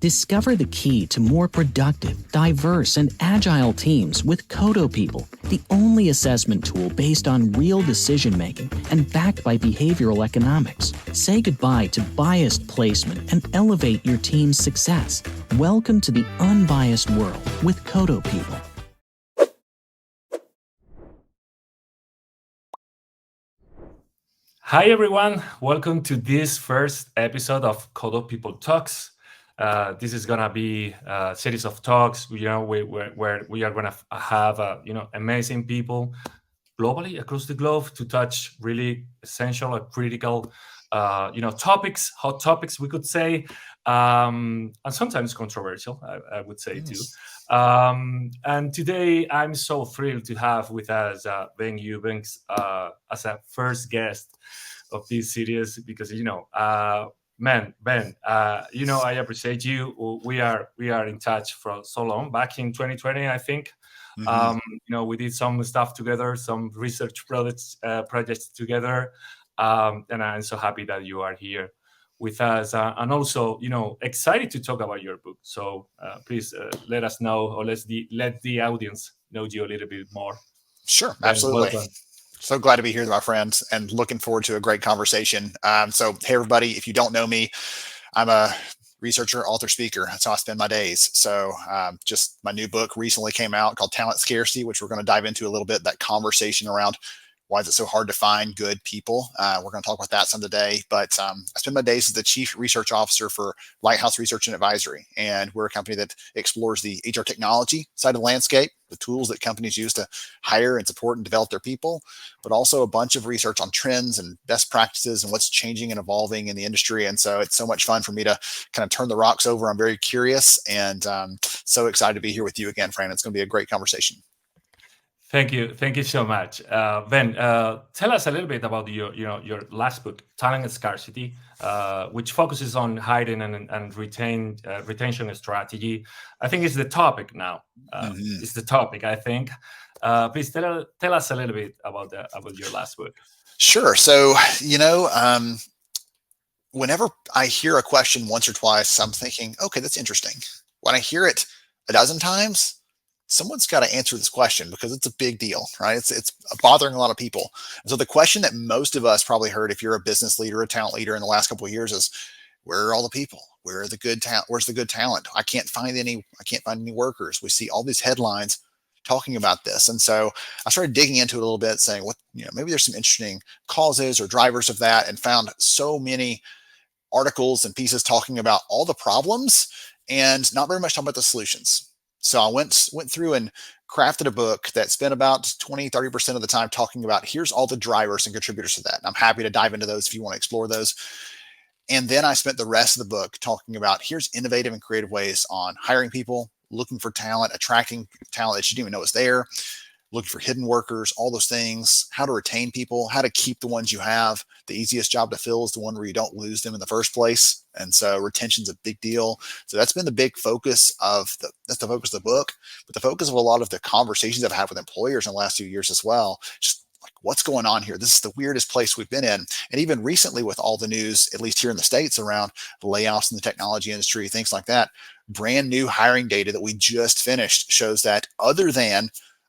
Discover the key to more productive, diverse, and agile teams with Kodo People, the only assessment tool based on real decision-making and backed by behavioral economics. Say goodbye to biased placement and elevate your team's success. Welcome to the unbiased world with Kodo People. Hi everyone, welcome to this first episode of Kodo People Talks. This is gonna be a series of talks, where we are gonna have amazing people globally across the globe to touch really essential or critical topics, hot topics we could say, and sometimes controversial, I would say too. And today I'm so thrilled to have with us Ben Eubanks as a first guest of this series because man, Ben, I appreciate you. We are in touch for so long. Back in 2020, I think. We did some stuff together, some research projects together, and I'm so happy that you are here with us, and also, excited to talk about your book. So please let us know, or let the audience know you a little bit more. Sure, Ben, absolutely. welcome. So glad to be here with my friends and looking forward to a great conversation. So, hey, everybody, if you don't know me, I'm a researcher, author, speaker. That's how I spend my days. So just my new book recently came out called Talent Scarcity, which we're going to dive into a little bit, that conversation around why is it so hard to find good people. We're going to talk about that some today. But I spend my days as the chief research officer for Lighthouse Research and Advisory. And we're a company that explores the HR technology side of the landscape, the tools that companies use to hire and support and develop their people, but also a bunch of research on trends and best practices and what's changing and evolving in the industry. And so it's so much fun for me to kind of turn the rocks over. I'm very curious and so excited to be here with you again, Fran. It's going to be a great conversation. Thank you so much, Ben. Tell us a little bit about your last book, Talent Scarcity, which focuses on hiring and retention strategy. I think it's the topic now. It's the topic, I think. Please tell us a little bit about your last book. Sure. So whenever I hear a question once or twice, I'm thinking, okay, that's interesting. When I hear it a dozen times, someone's got to answer this question because it's a big deal, right? It's bothering a lot of people. And so the question that most of us probably heard if you're a business leader, a talent leader in the last couple of years is, where are all the people? Where are the good talent? Where's the good talent? I can't find any workers. We see all these headlines talking about this. And so I started digging into it a little bit, saying maybe there's some interesting causes or drivers of that, and found so many articles and pieces talking about all the problems and not very much talking about the solutions. So I went through and crafted a book that spent about 20-30% of the time talking about here's all the drivers and contributors to that. And I'm happy to dive into those if you want to explore those. And then I spent the rest of the book talking about here's innovative and creative ways on hiring people, looking for talent, attracting talent that you didn't even know was there, looking for hidden workers, all those things, how to retain people, how to keep the ones you have. The easiest job to fill is the one where you don't lose them in the first place. And so retention's a big deal. So that's been the big focus of the book, but the focus of a lot of the conversations I've had with employers in the last few years as well. Just like, what's going on here? This is the weirdest place we've been in. And even recently with all the news, at least here in the States, around layoffs in the technology industry, things like that, brand new hiring data that we just finished shows that other than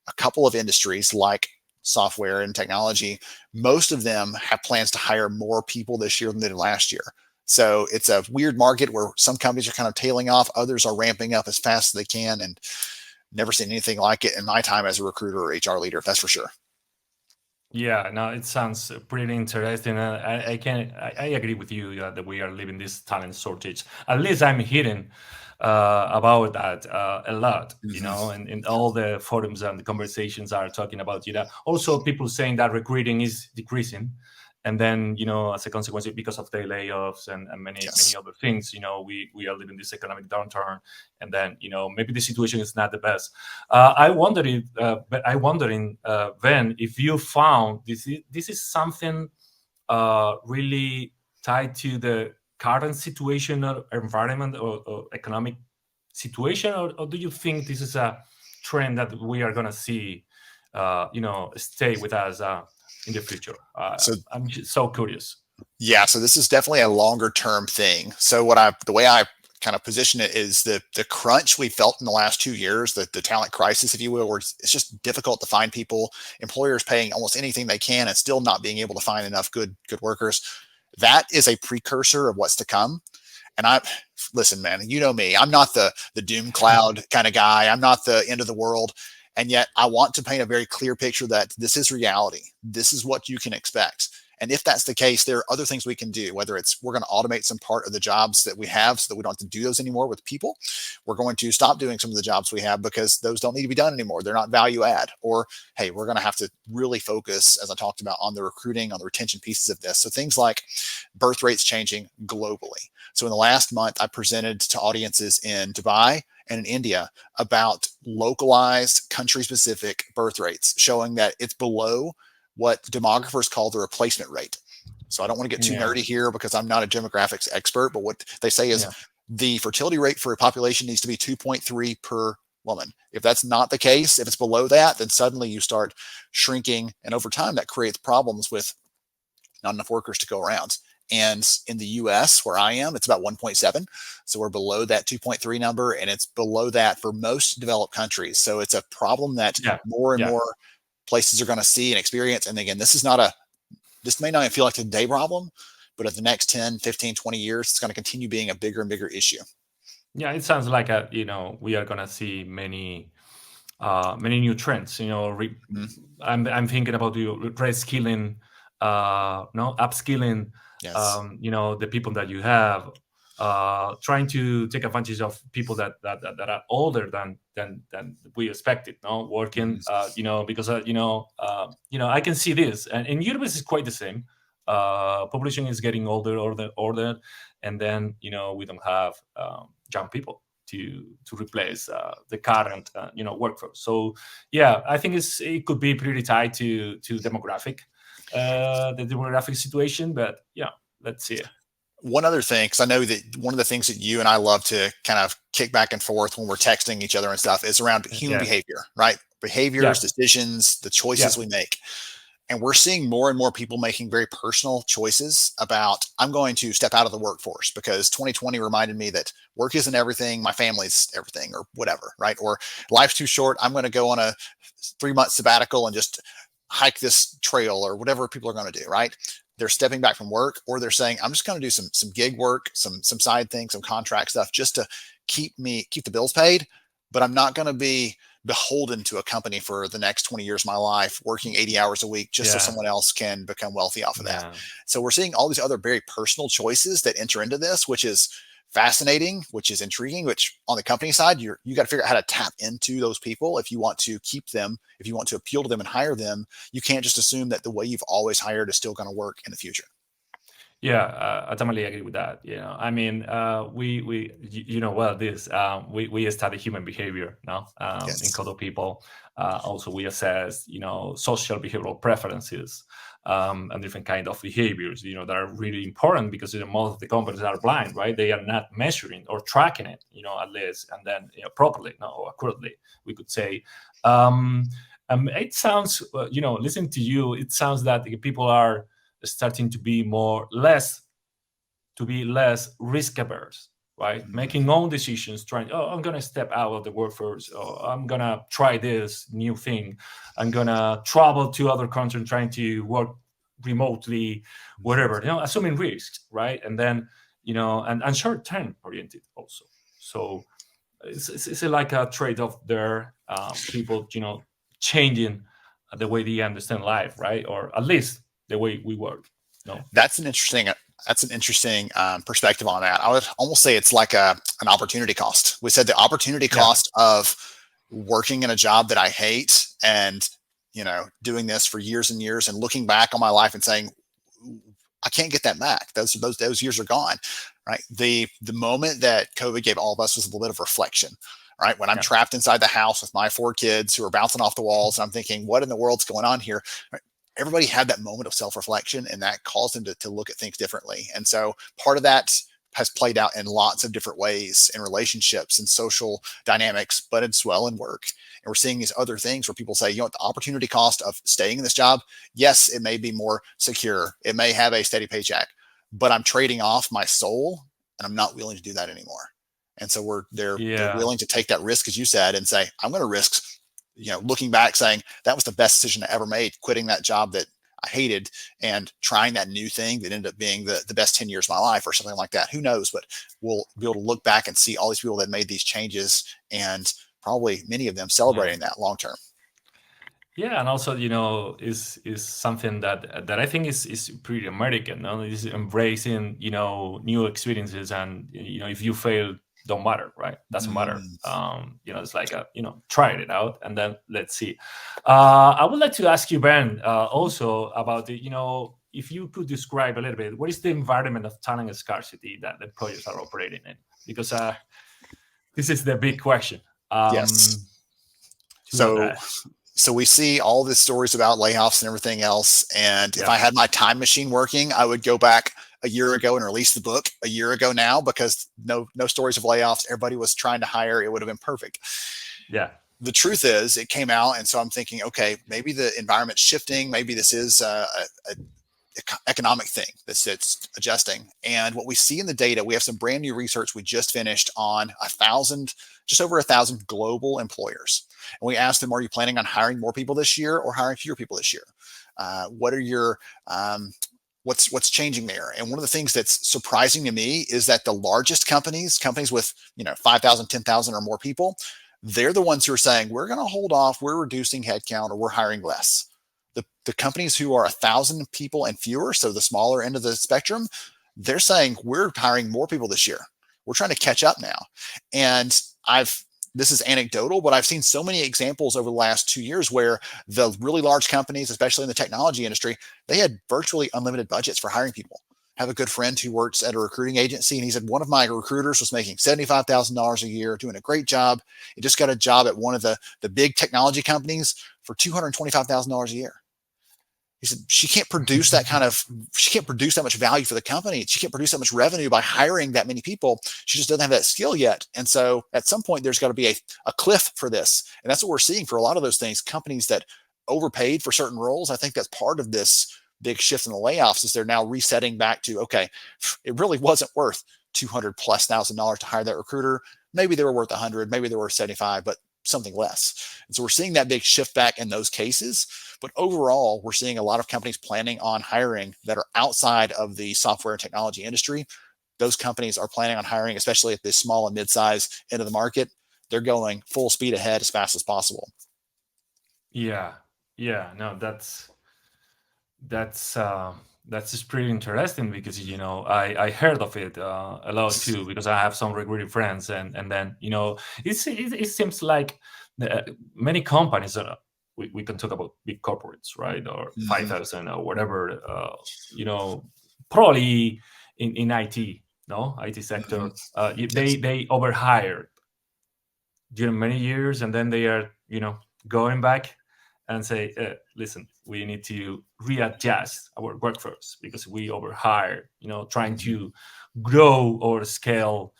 a couple of industries like software and technology, most of them have plans to hire more people this year than they did last year. So it's a weird market where some companies are kind of tailing off, others are ramping up as fast as they can, and never seen anything like it in my time as a recruiter or HR leader, that's for sure. Yeah, no, it sounds pretty interesting. I agree with you that we are living this talent shortage. At least I'm hearing about that a lot, and in all the forums and the conversations are talking about, also people saying that recruiting is decreasing. And then, as a consequence, because of the layoffs and many other things, we are living this economic downturn. And then, maybe the situation is not the best. I'm wondering, Ben, if you found this is something really tied to the current situation or environment or economic situation, or do you think this is a trend that we are going to see, stay with us in the future? I'm so curious. Yeah, so this is definitely a longer term thing. So the way I kind of position it is the crunch we felt in the last 2 years, the talent crisis, if you will, where it's just difficult to find people, employers paying almost anything they can and still not being able to find enough good workers. That is a precursor of what's to come. And listen, man, you know me, I'm not the doom cloud kind of guy. I'm not the end of the world. And yet I want to paint a very clear picture that this is reality. This is what you can expect. And if that's the case, there are other things we can do, whether it's we're going to automate some part of the jobs that we have so that we don't have to do those anymore with people. We're going to stop doing some of the jobs we have because those don't need to be done anymore. They're not value add. Or, hey, we're going to have to really focus, as I talked about, on the recruiting, on the retention pieces of this. So things like birth rates changing globally. So in the last month, I presented to audiences in Dubai and in India about localized country-specific birth rates, showing that it's below what demographers call the replacement rate. So I don't want to get too nerdy here because I'm not a demographics expert, but what they say is the fertility rate for a population needs to be 2.3 per woman. If that's not the case, if it's below that, then suddenly you start shrinking. And over time, that creates problems with not enough workers to go around. And in the US, where I am, it's about 1.7. So we're below that 2.3 number, and it's below that for most developed countries. So it's a problem that more and more places are going to see and experience. And again, this may not even feel like a day problem, but in the next 10, 15, 20 years, it's going to continue being a bigger and bigger issue. Yeah, it sounds like we are going to see many new trends. I'm thinking about the reskilling, upskilling. Yes. The people that you have, trying to take advantage of people that are older than we expected. Working, because I can see this, and in Europe is quite the same. Population is getting older, and then we don't have young people to replace the current workforce. So I think it could be pretty tied to demographic. The demographic situation, but let's see. One other thing, because I know that one of the things that you and I love to kind of kick back and forth when we're texting each other and stuff is around human behavior, right? Behaviors, decisions, the choices we make. And we're seeing more and more people making very personal choices about, I'm going to step out of the workforce because 2020 reminded me that work isn't everything, my family's everything, or whatever, right? Or life's too short, I'm going to go on a 3-month sabbatical and just hike this trail, or whatever people are going to do, right? They're stepping back from work, or they're saying, I'm just going to do some gig work, some side things, some contract stuff just to keep the bills paid. But I'm not going to be beholden to a company for the next 20 years of my life, working 80 hours a week just so someone else can become wealthy off of that. So we're seeing all these other very personal choices that enter into this, which is fascinating, which is intriguing, which on the company side, you got to figure out how to tap into those people. If you want to keep them, if you want to appeal to them and hire them, you can't just assume that the way you've always hired is still going to work in the future. Yeah, I totally agree with that. I mean, we study human behavior now in Kodo People. Also, we assess, social behavioral preferences and different kind of behaviors, that are really important because most of the companies are blind, right? They are not measuring or tracking it, at least, and then properly, or accurately, we could say. It sounds, listening to you, it sounds that the people are starting to be less risk averse, right? Mm-hmm. Making own decisions, I'm going to step out of the workforce, or I'm going to try this new thing. I'm going to travel to other countries, trying to work remotely, whatever, assuming risks, right? And then, and short-term oriented also. So it's like a trade-off there. People, changing the way they understand life, right? Or at least the way we work. That's an interesting perspective on that. I would almost say it's like an opportunity cost. We said the opportunity cost of working in a job that I hate and, doing this for years and years and looking back on my life and saying, I can't get that back. Those years are gone, right? The moment that COVID gave all of us was a little bit of reflection, right? When I'm trapped inside the house with my 4 kids who are bouncing off the walls, and I'm thinking, what in the world's going on here? Right? Everybody had that moment of self-reflection, and that caused them to look at things differently. And so part of that has played out in lots of different ways in relationships and social dynamics, but as well in work. And we're seeing these other things where people say, the opportunity cost of staying in this job, yes, it may be more secure. It may have a steady paycheck, but I'm trading off my soul, and I'm not willing to do that anymore. And so they're Yeah. willing to take that risk, as you said, and say, I'm going to risk, looking back saying that was the best decision I ever made, quitting that job that I hated and trying that new thing that ended up being the best 10 years of my life or something like that. Who knows? But we'll be able to look back and see all these people that made these changes, and probably many of them celebrating that long term. Yeah, and also, is something that I think is pretty American. No, is embracing new experiences, and if you fail, don't matter, right? Doesn't matter. It's like try it out, and then let's see. I would like to ask you, Ben, also about the if you could describe a little bit what is the environment of talent scarcity that the projects are operating in, because this is the big question. Yes. So we see all the stories about layoffs and everything else. And if I had my time machine working, I would go back a year ago and release the book a year ago now, because no stories of layoffs. Everybody was trying to hire. It would have been perfect. Yeah. The truth is it came out. And so I'm thinking, okay, maybe the environment's shifting. Maybe this is a economic thing that's adjusting. And what we see in the data, we have some brand new research we just finished on just over 1,000 global employers. And we asked them, are you planning on hiring more people this year or hiring fewer people this year? What are your, what's changing there? And one of the things that's surprising to me is that the largest companies with, 5,000, 10,000 or more people, they're the ones who are saying, we're going to hold off, we're reducing headcount, or we're hiring less. The companies who are 1,000 people and fewer, so the smaller end of the spectrum, they're saying we're hiring more people this year. We're trying to catch up now. And this is anecdotal, but I've seen so many examples over the last 2 years where the really large companies, especially in the technology industry, they had virtually unlimited budgets for hiring people. I have a good friend who works at a recruiting agency, and he said one of my recruiters was making $75,000 a year, doing a great job. He just got a job at one of the big technology companies for $225,000 a year. He said she can't produce that much value for the company. She can't produce that much revenue by hiring that many people. She just doesn't have that skill yet. And so at some point, there's got to be a cliff for this. And that's what we're seeing for a lot of those things. Companies that overpaid for certain roles. I think that's part of this big shift in the layoffs, is they're now resetting back to, okay, it really wasn't worth $200,000+ to hire that recruiter. Maybe they were worth 100, maybe they were 75, but something less. And so we're seeing that big shift back in those cases. But overall, we're seeing a lot of companies planning on hiring that are outside of the software and technology industry. Those companies are planning on hiring, especially at the small and mid-size end of the market. They're going full speed ahead as fast as possible. Yeah. No, that's just pretty interesting, because I heard of it a lot too, because I have some recruiting friends, and then it seems like many companies are. We can talk about big corporates, right, or 5,000 or whatever. Probably in IT, IT sector, they overhired during many years, and then they are going back and say, listen, we need to readjust our workforce because we overhired, trying to grow or scale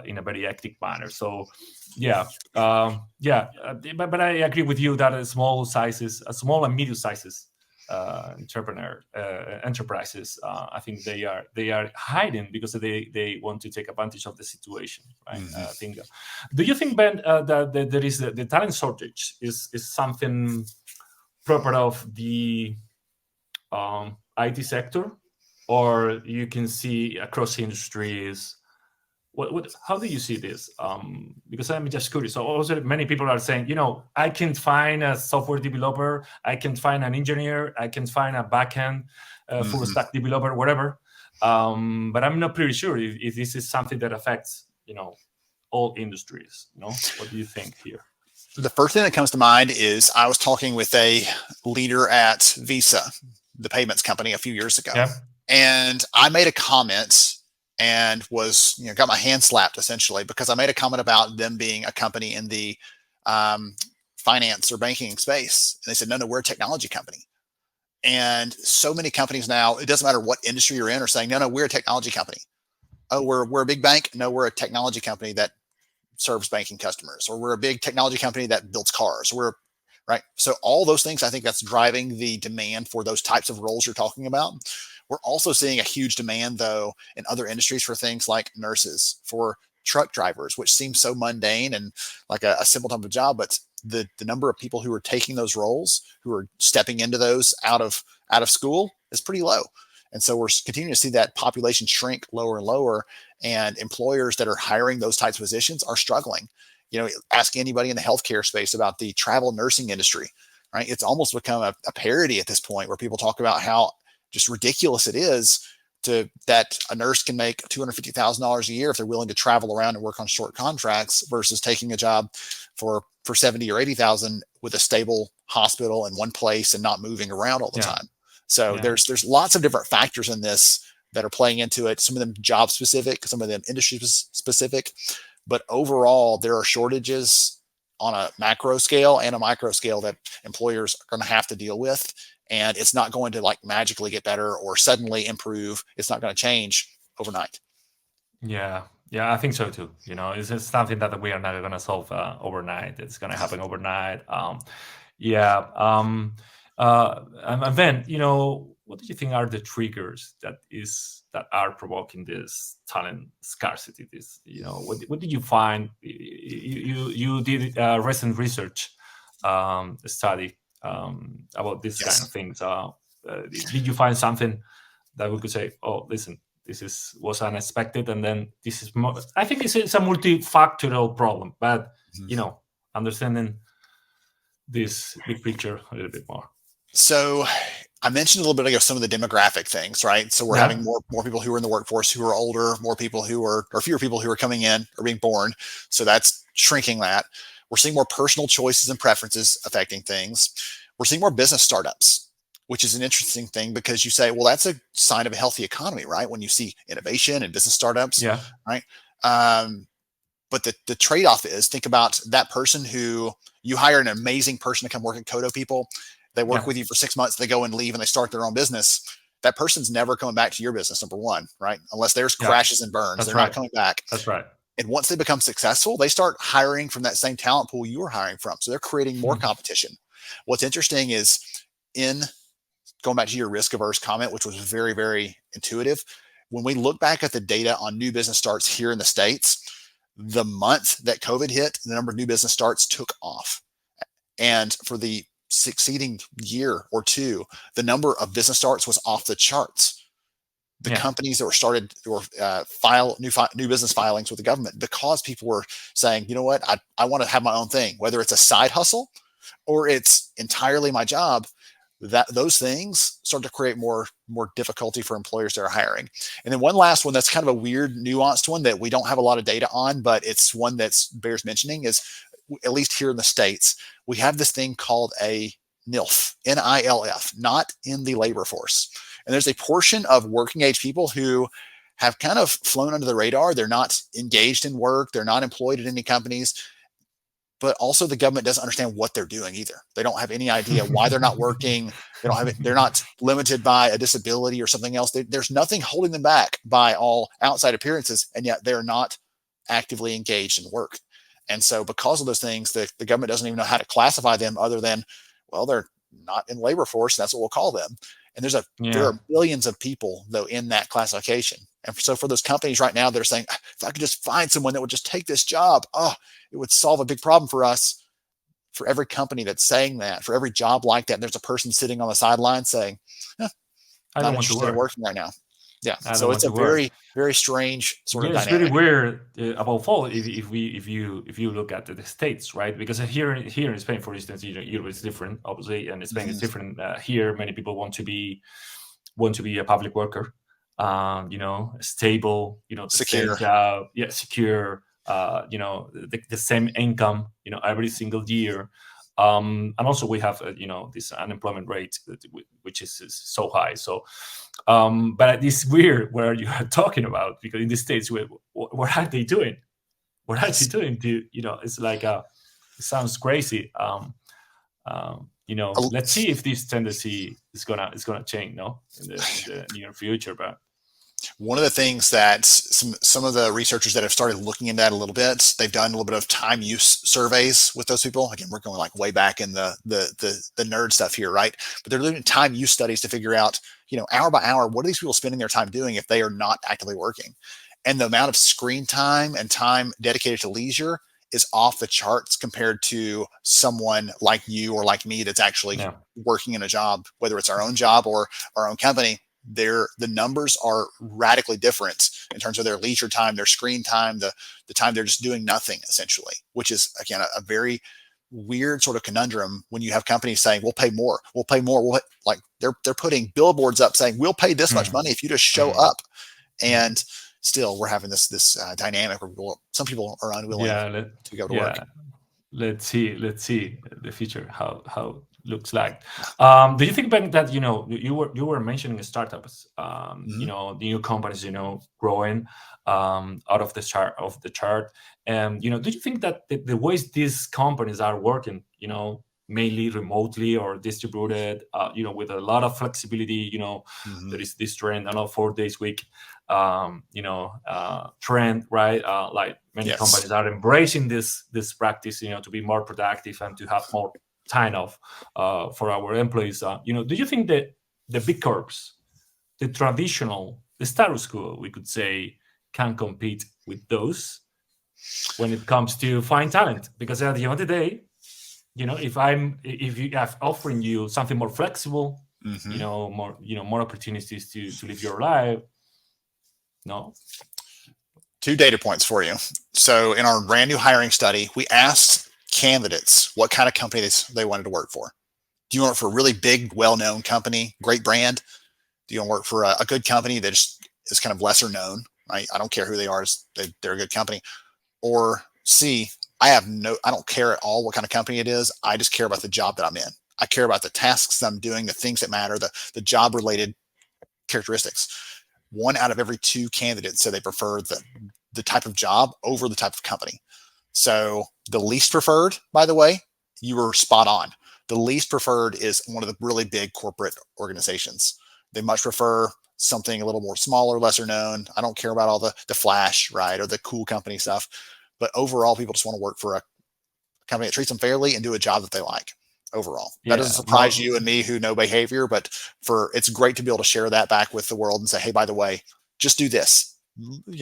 in a very active manner. So but I agree with you that small and medium sizes enterprises, I think they are hiding because they want to take advantage of the situation, right? I think. Do you think, Ben, that there is the talent shortage is something proper of the IT sector, or you can see across industries? How do you see this? Because I'm just curious. So also, many people are saying, I can find a software developer, I can find an engineer, I can find a backend full stack developer, whatever. But I'm not pretty sure if this is something that affects, all industries. What do you think here? The first thing that comes to mind is I was talking with a leader at Visa, the payments company, a few years ago, and I made a comment and was, got my hand slapped essentially because I made a comment about them being a company in the finance or banking space. And they said, no, we're a technology company. And so many companies now, it doesn't matter what industry you're in, are saying, no, we're a technology company. Oh, we're a big bank. No, we're a technology company that serves banking customers, or we're a big technology company that builds cars. Right. So all those things, I think that's driving the demand for those types of roles you're talking about. We're also seeing a huge demand, though, in other industries for things like nurses, for truck drivers, which seems so mundane and like a simple type of job, but the number of people who are taking those roles, who are stepping into those out of school, is pretty low. And so we're continuing to see that population shrink lower and lower, and employers that are hiring those types of positions are struggling. Ask anybody in the healthcare space about the travel nursing industry, right? It's almost become a parody at this point, where people talk about how just ridiculous it is that a nurse can make $250,000 a year if they're willing to travel around and work on short contracts, versus taking a job for 70 or 80,000 with a stable hospital in one place and not moving around all the time. So there's lots of different factors in this that are playing into it. Some of them job specific, some of them industry specific, but overall there are shortages on a macro scale and a micro scale that employers are going to have to deal with. And it's not going to like magically get better or suddenly improve. It's not going to change overnight. Yeah, I think so too. It's just something that we are not going to solve overnight. It's going to happen overnight. And then, what do you think are the triggers that are provoking this talent scarcity? What did you find? You did recent research study about this kind of things. Did you find something that we could say, oh, listen, this was unexpected, and then this is more, I think it's a multifactorial problem, but understanding this big picture a little bit more. So I mentioned a little bit ago some of the demographic things, right? So we're having more people who are in the workforce who are older, more people who are, or fewer people who are coming in or being born. So that's shrinking that. We're seeing more personal choices and preferences affecting things. We're seeing more business startups, which is an interesting thing, because you say, well, that's a sign of a healthy economy, right? When you see innovation and business startups, right? But the trade-off is, think about that person who you hire an amazing person to come work at Kodo People. They work with you for 6 months, they go and leave and they start their own business. That person's never coming back to your business, number one, right? Unless theirs crashes and burns, they're not coming back. That's right. And once they become successful, they start hiring from that same talent pool you were hiring from. So they're creating more competition. What's interesting is, going back to your risk averse comment, which was very, very intuitive, when we look back at the data on new business starts here in the States, the month that COVID hit, the number of new business starts took off. And for the succeeding year or two, the number of business starts was off the charts. The companies that were started or file new business filings with the government, because people were saying, you know what, I want to have my own thing, whether it's a side hustle or it's entirely my job. That those things start to create more difficulty for employers that are hiring. And then one last one that's kind of a weird, nuanced one that we don't have a lot of data on, but it's one that's bears mentioning, is, at least here in the States, we have this thing called a NILF, NILF, not in the labor force. And there's a portion of working age people who have kind of flown under the radar. They're not engaged in work. They're not employed at any companies. But also the government doesn't understand what they're doing either. They don't have any idea why they're not working. They don't have it. They're not limited by a disability or something else. There's nothing holding them back by all outside appearances, and yet they're not actively engaged in work. And so because of those things, the government doesn't even know how to classify them, other than, well, they're not in labor force. That's what we'll call them. And there are millions of people, though, in that classification. And so for those companies right now, they're saying, if I could just find someone that would just take this job, it would solve a big problem for us. For every company that's saying that, for every job like that, there's a person sitting on the sideline saying, I don't want to work. Working right now. Yeah. So it's a very, very strange sort of dynamic. It's really weird, above all, if you look at the States, right? Because here in Spain, for instance, Europe is different, obviously, and Spain is different. Here, many people want to be a public worker, stable, secure, same job, secure, the same income, every single year. And also we have, this unemployment rate, which is so high. So, but it's weird where you are talking about, because in the States, what are they doing? What are they doing? It's like, it sounds crazy. Let's see if this tendency is gonna change, in the near future. But one of the things that some of the researchers that have started looking into that a little bit, they've done a little bit of time use surveys with those people. Again, we're going like way back in the nerd stuff here, right? But they're doing time use studies to figure out, hour by hour, what are these people spending their time doing if they are not actively working? And the amount of screen time and time dedicated to leisure is off the charts compared to someone like you or like me that's actually working in a job, whether it's our own job or our own company. The numbers are radically different in terms of their leisure time, their screen time, the time they're just doing nothing, essentially, which is, again, a very weird sort of conundrum when you have companies saying, we'll pay more. Like they're putting billboards up saying, we'll pay this much money if you just show up. And still, we're having this dynamic where some people are unwilling to go to work. Let's see the future how looks like. Do you think, Ben, that you were mentioning startups, new companies, growing out of the chart, and do you think that the ways these companies are working, mainly remotely or distributed, with a lot of flexibility, there is this trend, 4 days a week, trend, right? Like many companies are embracing this practice, to be more productive and to have more time off for our employees. Do you think that the big corps, the status quo, we could say, can compete with those when it comes to find talent? Because at the end of the day, if you have offering you something more flexible, more opportunities to live your life. No. 2 data points for you. So in our brand new hiring study, we asked candidates what kind of company they wanted to work for. Do you work for a really big, well-known company, great brand? Do you want to work for a good company that is kind of lesser known? Right? I don't care who they are; they're a good company. Or C, I don't care at all what kind of company it is. I just care about the job that I'm in. I care about the tasks I'm doing, the things that matter, the job-related characteristics. 1 out of every 2 candidates said they prefer the type of job over the type of company. So the least preferred, by the way, you were spot on. The least preferred is one of the really big corporate organizations. They much prefer something a little more smaller, lesser known. I don't care about all the flash, right, or the cool company stuff. But overall, people just want to work for a company that treats them fairly and do a job that they like. Overall, that doesn't surprise you and me who know behavior, but it's great to be able to share that back with the world and say, hey, by the way, just do this,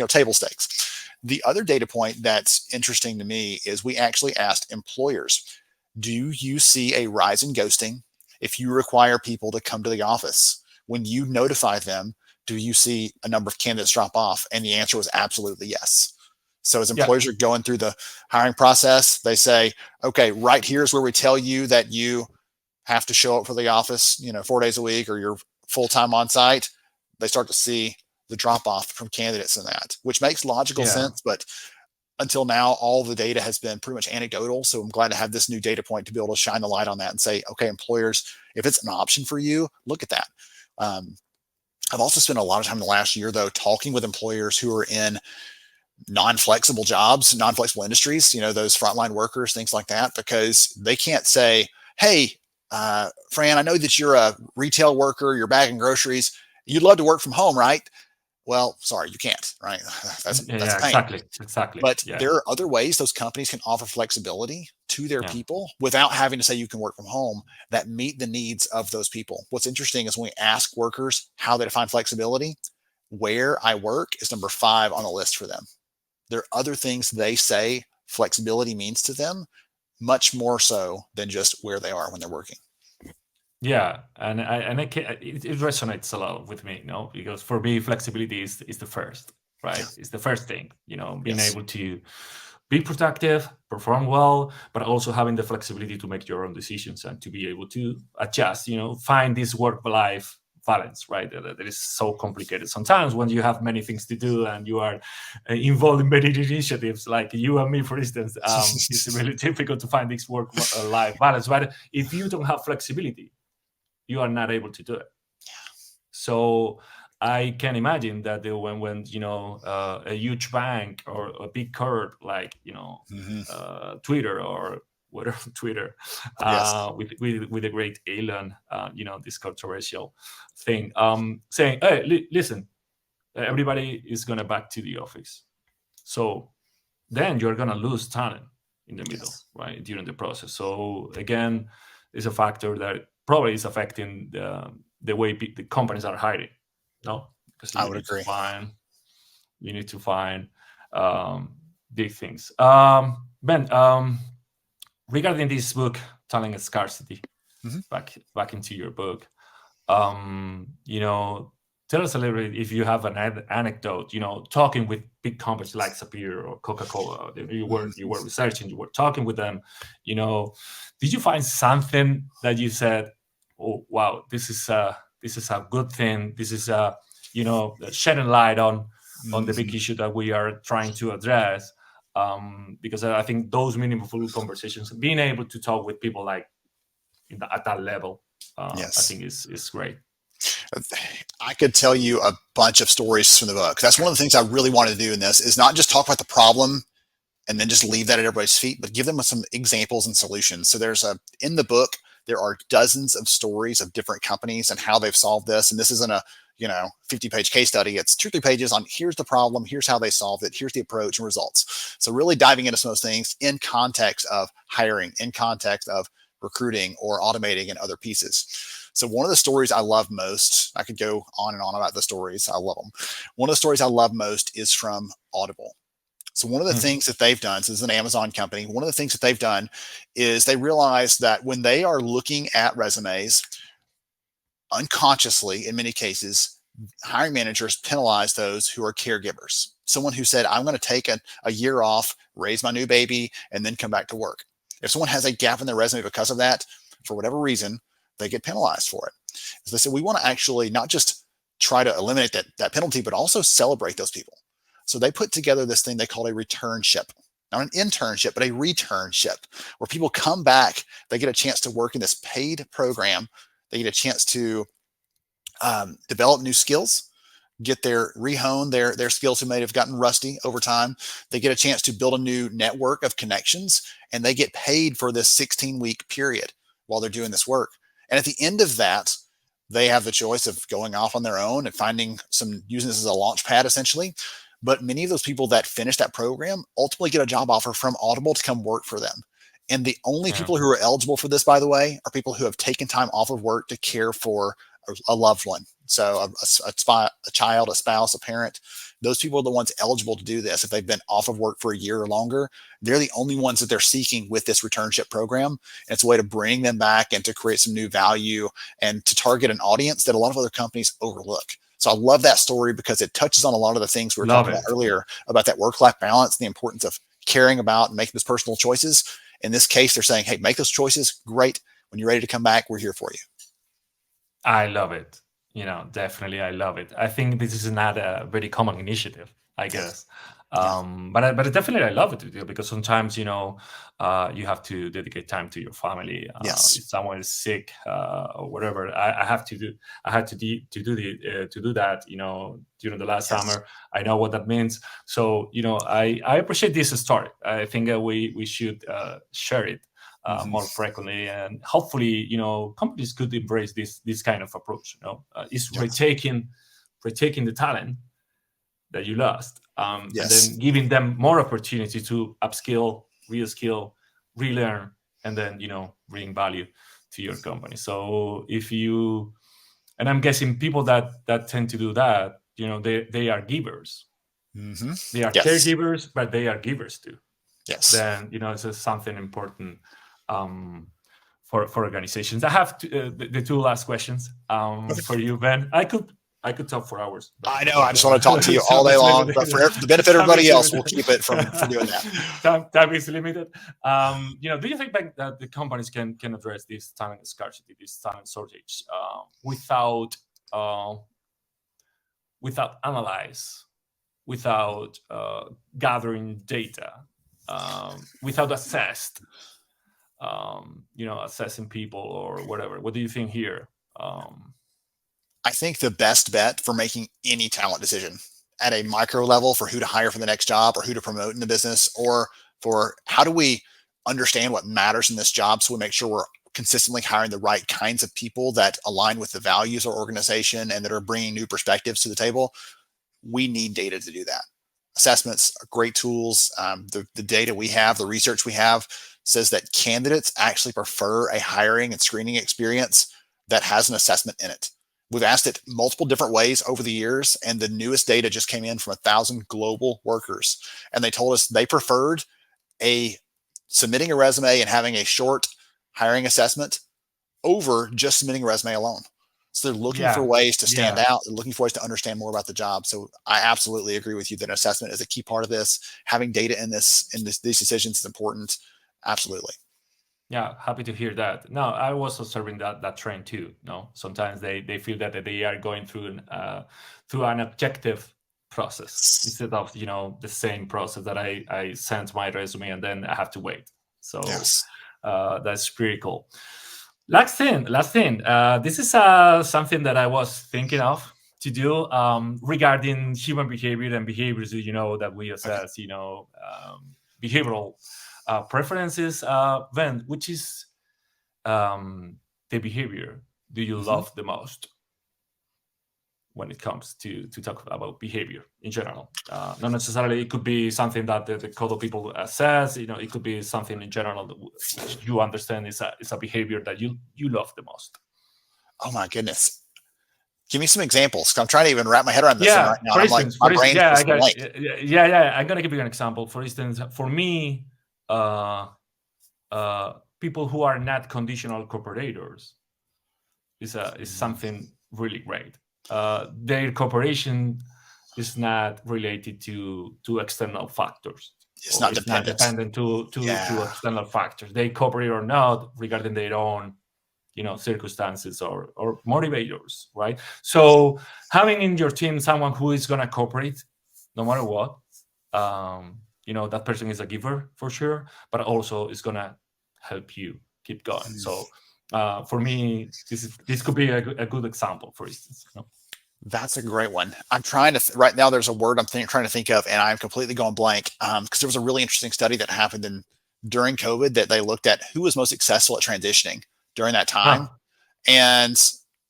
table stakes. The other data point that's interesting to me is we actually asked employers, do you see a rise in ghosting if you require people to come to the office? When you notify them, do you see a number of candidates drop off? And the answer was absolutely yes. So as employers are going through the hiring process, they say, okay, right here is where we tell you that you have to show up for the office, 4 days a week, or you're full-time on site. They start to see the drop off from candidates in that, which makes logical sense. But until now, all the data has been pretty much anecdotal. So I'm glad to have this new data point to be able to shine the light on that and say, okay, employers, if it's an option for you, look at that. I've also spent a lot of time in the last year, though, talking with employers who are in non-flexible jobs, non-flexible industries, those frontline workers, things like that, because they can't say, hey, Fran, I know that you're a retail worker, you're bagging groceries. You'd love to work from home, right? Well, sorry, you can't, right? That's pain. Exactly. But there are other ways those companies can offer flexibility to their people without having to say you can work from home that meet the needs of those people. What's interesting is when we ask workers how they define flexibility, where I work is number 5 on the list for them. There are other things they say flexibility means to them, much more so than just where they are when they're working. Yeah, and it resonates a lot with me, because for me, flexibility is the first, right? It's the first thing, being able to be productive, perform well, but also having the flexibility to make your own decisions and to be able to adjust, find this work-life balance, right? That is so complicated sometimes when you have many things to do and you are involved in many initiatives, like you and me, for instance. It's really difficult to find this work-life balance. But if you don't have flexibility, you are not able to do it. So I can imagine that when a huge bank or a big corp like Twitter or whatever Twitter with the great Elon, this controversial thing, saying, hey, listen, everybody is gonna back to the office. So then you're gonna lose talent in the middle, right, during the process. So again, it's a factor that probably is affecting the way the companies are hiring. No, because I would agree. You need to find big things. Ben, regarding this book, Talent Scarcity, Mhm. back into your book, tell us a little bit if you have an anecdote. Talking with big companies like Sapir or Coca-Cola, you were researching, you were talking with them. Did you find something that you said, "Oh, wow, this is a good thing. This is shedding light on the big issue that we are trying to address." Because I think those meaningful conversations, being able to talk with people like at that level, I Yes. think is great. I could tell you a bunch of stories from the book. That's one of the things I really wanted to do in this, is not just talk about the problem and then just leave that at everybody's feet, but give them some examples and solutions. So in the book, there are dozens of stories of different companies and how they've solved this. And this isn't a 50-page case study. It's 2-3 pages on here's the problem, here's how they solved it, here's the approach and results. So really diving into some of those things in context of hiring, in context of recruiting or automating and other pieces. So one of the stories I love most, I could go on and on about the stories. I love them. One of the stories I love most is from Audible. So one of the things that they've done, so this is an Amazon company, one of the things that they've done is they realize that when they are looking at resumes, unconsciously, in many cases, hiring managers penalize those who are caregivers. Someone who said, I'm going to take a year off, raise my new baby, and then come back to work. If someone has a gap in their resume because of that, for whatever reason, they get penalized for it. So they said, we want to actually not just try to eliminate that penalty, but also celebrate those people. So they put together this thing they called a returnship. Not an internship, but a returnship, where people come back, they get a chance to work in this paid program. They get a chance to develop new skills, rehone their skills who may have gotten rusty over time. They get a chance to build a new network of connections, and they get paid for this 16-week period while they're doing this work. And at the end of that, they have the choice of going off on their own and using this as a launch pad, essentially. But many of those people that finish that program ultimately get a job offer from Audible to come work for them. And the only people who are eligible for this, by the way, are people who have taken time off of work to care for a loved one. So a child, a spouse, a parent. Those people are the ones eligible to do this. If they've been off of work for a year or longer, they're the only ones that they're seeking with this returnship program. And it's a way to bring them back and to create some new value and to target an audience that a lot of other companies overlook. So I love that story because it touches on a lot of the things we were talking about earlier about that work-life balance and the importance of caring about and making those personal choices. In this case, they're saying, hey, make those choices. Great. When you're ready to come back, we're here for you. I love it. Definitely, I love it. I think this is not a very common initiative, I guess. But definitely I love it because sometimes, you have to dedicate time to your family. If someone is sick or whatever, I had to do that, during the last summer. I know what that means. So, I appreciate this story. I think we should share it more frequently, and hopefully, companies could embrace this kind of approach. It's retaking the talent that you lost, and then giving them more opportunity to upskill, reskill, relearn, and then bring value to your company. So and I'm guessing people that tend to do that, they are givers. They are caregivers, but they are givers too. Then it's something important for organizations. I have the two last questions for you, Ben. I could talk for hours. I know. I just want to talk to you all day long, but for the benefit of everybody else, we'll keep it from doing that. Time is limited. Do you think that the companies can address this talent scarcity, this talent shortage, without analyze, without gathering data, without assessing people or whatever? What do you think here? I think the best bet for making any talent decision at a micro level for who to hire for the next job or who to promote in the business, or for how do we understand what matters in this job so we make sure we're consistently hiring the right kinds of people that align with the values of our organization and that are bringing new perspectives to the table. We need data to do that. Assessments are great tools. The data we have, the research we have says that candidates actually prefer a hiring and screening experience that has an assessment in it. We've asked it multiple different ways over the years, and the newest data just came in from 1,000 global workers, and they told us they preferred submitting a resume and having a short hiring assessment over just submitting a resume alone. So they're looking for ways to stand out. They're looking for ways to understand more about the job. So I absolutely agree with you that assessment is a key part of this. Having data in these decisions is important. Absolutely. Yeah, happy to hear that. No, I was observing that trend too. No, sometimes they feel that they are going through an objective process instead of the same process that I sent my resume and then I have to wait. So that's pretty cool. Last thing. This is something that I was thinking of to do regarding human behavior and behaviors. That we assess, behavioral preferences. Ben, which is the behavior do you love the most when it comes to talk about behavior in general? Not necessarily, it could be something that the Kodo people says, it could be something in general which you understand is a behavior that you love the most. Oh my goodness. Give me some examples. I'm trying to even wrap my head around this right now. For instance, I'm going to give you an example. For instance, for me, people who are not conditional cooperators is something really great. Their cooperation is not related to external factors. It's not dependent to external factors. They cooperate or not regarding their own, circumstances or motivators, right? So having in your team someone who is going to cooperate no matter what, that person is a giver for sure, but also is going to help you keep going. So for me, this could be a good example, for instance. That's a great one. I'm trying to right now. There's a word I'm trying to think of, and I'm completely going blank. Because there was a really interesting study that happened during COVID that they looked at who was most successful at transitioning during that time. And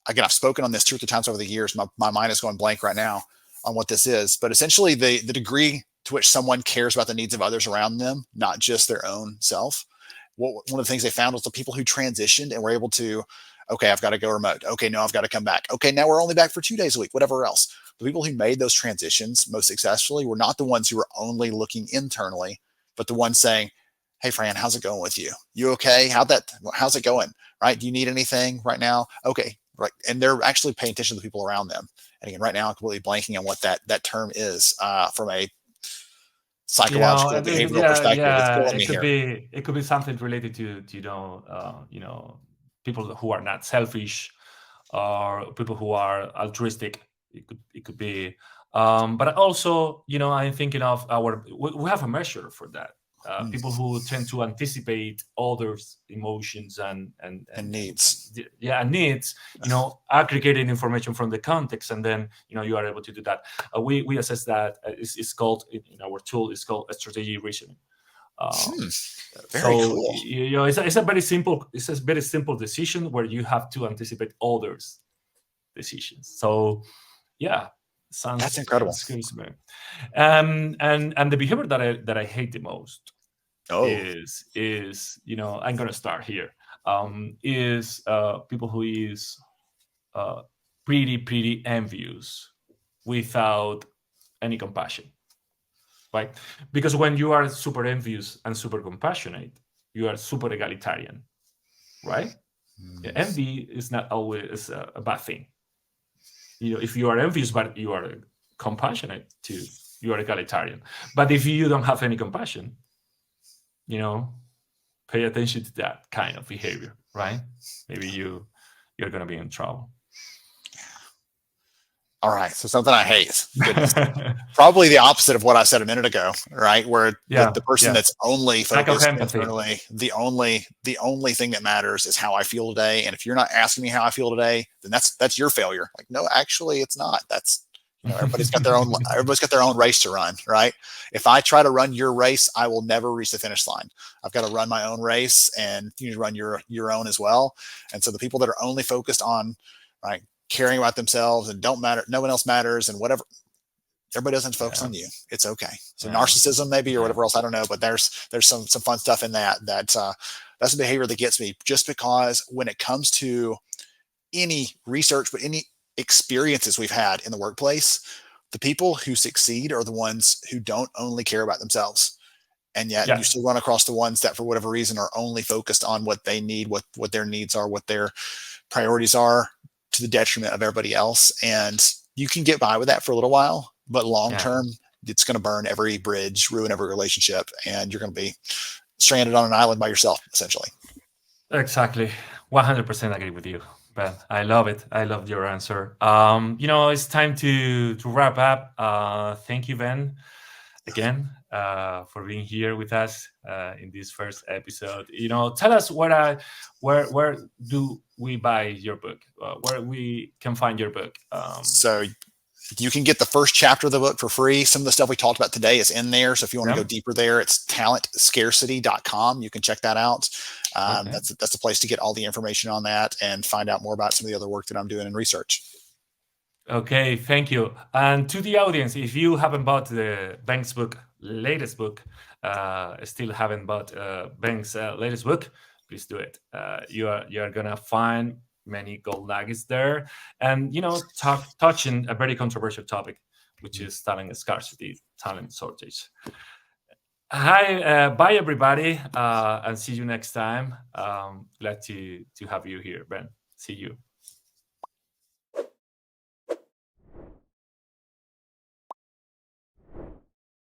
again, I've spoken on this 2 or 3 times over the years. My mind is going blank right now on what this is. But essentially, the degree to which someone cares about the needs of others around them, not just their own self. One of the things they found was the people who transitioned and were able to, okay, I've got to go remote. Okay, no, I've got to come back. Okay, now we're only back for 2 days a week, whatever else. The people who made those transitions most successfully were not the ones who were only looking internally, but the ones saying, hey, Fran, how's it going with you? You okay? How's it going? Right? Do you need anything right now? Okay, right. And they're actually paying attention to the people around them. And again, right now, I'm completely blanking on what that term is from a psychological behavioral perspective. It could be something related to people who are not selfish or people who are altruistic. It could be, but also I'm thinking of we have a measure for that. People who tend to anticipate others' emotions and needs. Needs. Aggregating information from the context, and then you are able to do that. We assess that. It's called in our tool. It's called strategic reasoning. Very cool. It's a very simple. It's a very simple decision where you have to anticipate others' decisions. So, that's incredible. And the behavior that I hate the most is I'm gonna start here. Is people who is pretty envious without any compassion, right? Because when you are super envious and super compassionate, you are super egalitarian, right? Envy is not always a bad thing. If you are envious but you are compassionate too, you are egalitarian. But if you don't have any compassion, pay attention to that kind of behavior, right? Maybe you're going to be in trouble. All right, so something I hate. Probably the opposite of what I said a minute ago, right? Where the person that's only focused internally, the only thing that matters is how I feel today. And if you're not asking me how I feel today, then that's your failure. Like, no, actually, it's not. That's everybody's got their own race to run, right? If I try to run your race, I will never reach the finish line. I've got to run my own race, and you need to run your own as well. And so the people that are only focused on caring about themselves and don't matter, no one else matters, and whatever, everybody doesn't focus on you. It's okay. So narcissism maybe, or whatever else, I don't know, but there's some fun stuff in that's the behavior that gets me, just because when it comes to any research, but experiences we've had in the workplace, the people who succeed are the ones who don't only care about themselves. And yet you Yeah. still run across the ones that for whatever reason are only focused on what they need, what their needs are, what their priorities are, to the detriment of everybody else. And you can get by with that for a little while, but long Yeah. term, it's going to burn every bridge, ruin every relationship, and you're going to be stranded on an island by yourself, essentially. Exactly. 100% agree with you, Ben. I love it. I love your answer. It's time to wrap up. Thank you, Ben, again, for being here with us in this first episode. Tell us where do we buy your book? Where we can find your book? So you can get the first chapter of the book for free. Some of the stuff we talked about today is in there. So if you want to go deeper there, it's talentscarcity.com. You can check that out. Okay. That's the place to get all the information on that and find out more about some of the other work that I'm doing in research. Okay, thank you. And to the audience, if you haven't bought the Ben's book, latest book, still haven't bought Ben's latest book, please do it. You are gonna find many gold nuggets there, and touching a very controversial topic, which is talent scarcity, talent shortage. Hi, bye everybody, and see you next time. Glad to have you here, Ben. See you.